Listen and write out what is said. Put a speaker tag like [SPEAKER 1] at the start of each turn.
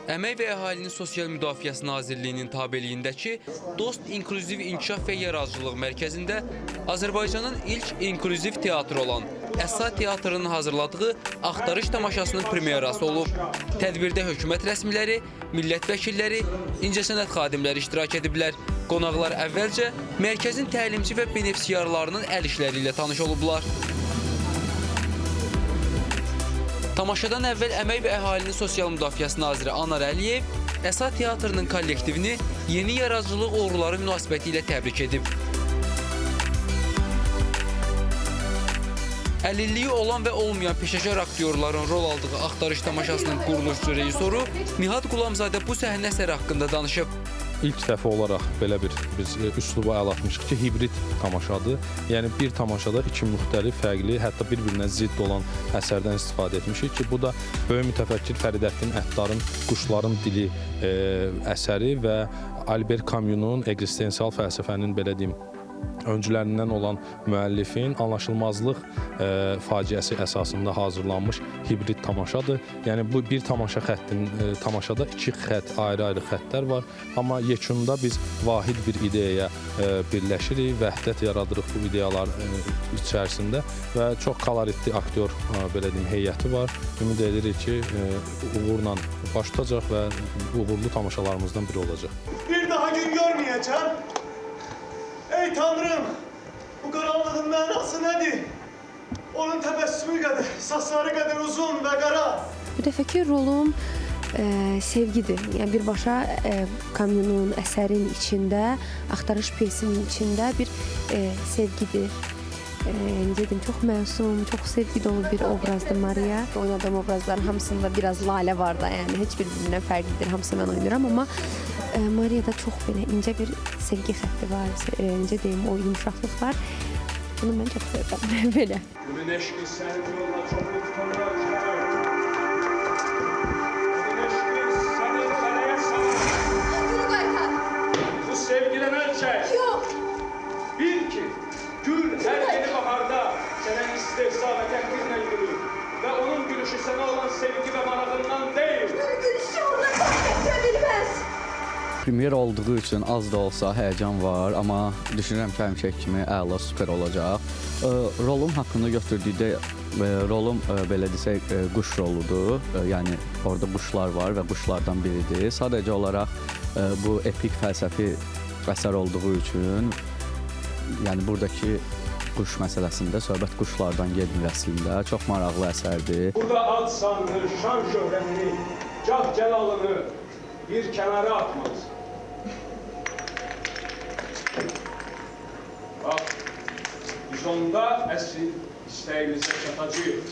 [SPEAKER 1] Əmək və Əhalinin Sosial Müdafiəsi Nazirliyinin tabeliyindəki Dost İnklüziv İnkişaf və Yaradıcılıq Mərkəzində Azərbaycanın ilk inklüziv teatrı olan Əsa Teatrının hazırladığı Axtarış tamaşasının premyerası olub. Tədbirdə hökumət rəsmiləri, millət vəkilləri, incəsənət xadimləri iştirak ediblər. Qonaqlar əvvəlcə mərkəzin təlimçi və benefisiarlarının əl işləri ilə tanış olublar. Tamaşadan əvvəl Əmək və Əhalinin Sosial Müdafiəsi Naziri Anar Əliyev Əsa Teatrının kollektivini yeni yaradıcılıq uğurları münasibəti ilə təbrik edib. Əlilliyi olan və olmayan peşəkar aktyorların rol aldığı Axtarış tamaşasının quruluşçu rejissoru Nihat Qulamzadə bu səhnə əsəri haqqında danışıb.
[SPEAKER 2] İlk dəfə olaraq belə biz üsluba əl atmışıq ki, hibrid tamaşadır. Yəni bir tamaşada iki müxtəlif, fərqli, hətta bir-birinə zidd olan əsərdən istifadə etmişik ki, bu da böyük mütəfəkkir Fəridəddin Əttarın Quşların Dili əsəri və Albert Camus'un ekzistensial fəlsəfənin belə deyim öncülərindən olan müəllifin anlaşılmazlıq faciəsi əsasında hazırlanmış hibrid tamaşadır. Yəni bu bir tamaşa xəttinin tamaşada iki xətt, ayrı-ayrı xəttlər var, amma yekunda biz vahid bir ideyaya birləşirik, vəhdət yaradırıq bu ideyalar içərisində və çox koloritli aktyor belə deyim heyəti var. Ümid edirik ki, uğurla baş tutacaq və uğurlu tamaşalarımızdan biri olacaq.
[SPEAKER 3] Bir daha gün görmeyeceğim. Ey Tanrım, bu karanlığın mənası nədir? Onun təbəssümü qədər, saçları qədər uzun və qara.
[SPEAKER 4] Bu dəfəki rolum sevgidir. Yəni birbaşa Camus'un əsərin içində, Axtarış pyesinin içində bir sevgidir. Necə deyim, çox məsum, çox sevgi dolu bir obrazdır Maria. Oynadığım obrazların hamısında biraz Lalə var da, yəni heç bir-birindən fərqlidir, hamısı mən oynuram, amma Maria'da çox belə incə bir sevgi xətti var, necə deyim, o yumuşaqlıq var. Bunu mən çox sevirəm, belə.
[SPEAKER 3] Günün eşqi sənin yoluna çoxlu tutanlar çağır. Günün eşqi səni fələyə salır.
[SPEAKER 5] Bunu qaytar.
[SPEAKER 3] Bu sevgidən əl çək.
[SPEAKER 5] Yox.
[SPEAKER 3] Bil ki, gül hər yeni baharda sənə istehza və təhqirlə gülür. Və onun gülüşü sənə olan sevgi və marağından deyil.
[SPEAKER 5] Gülüşü ona gətirə bilməz.
[SPEAKER 6] Premyer olduğu üçün az da olsa həyəcan var, amma düşünürəm ki, həmişəki kimi əla, super olacaq. Rolum haqqında götürdükdə, rolum belə desək, quş roludur. Yəni orada quşlar var və quşlardan biridir. Sadəcə olaraq bu epik fəlsəfi əsər olduğu üçün, yəni buradakı quş məsələsində söhbət quşlardan gedir əslində. Çox maraqlı əsərdir.
[SPEAKER 3] Burada ad sanını, şan şöhrətini, cah cəlalını bir kənara atmalısın. Bax, biz onda əsl istəyimizə çatacağıq.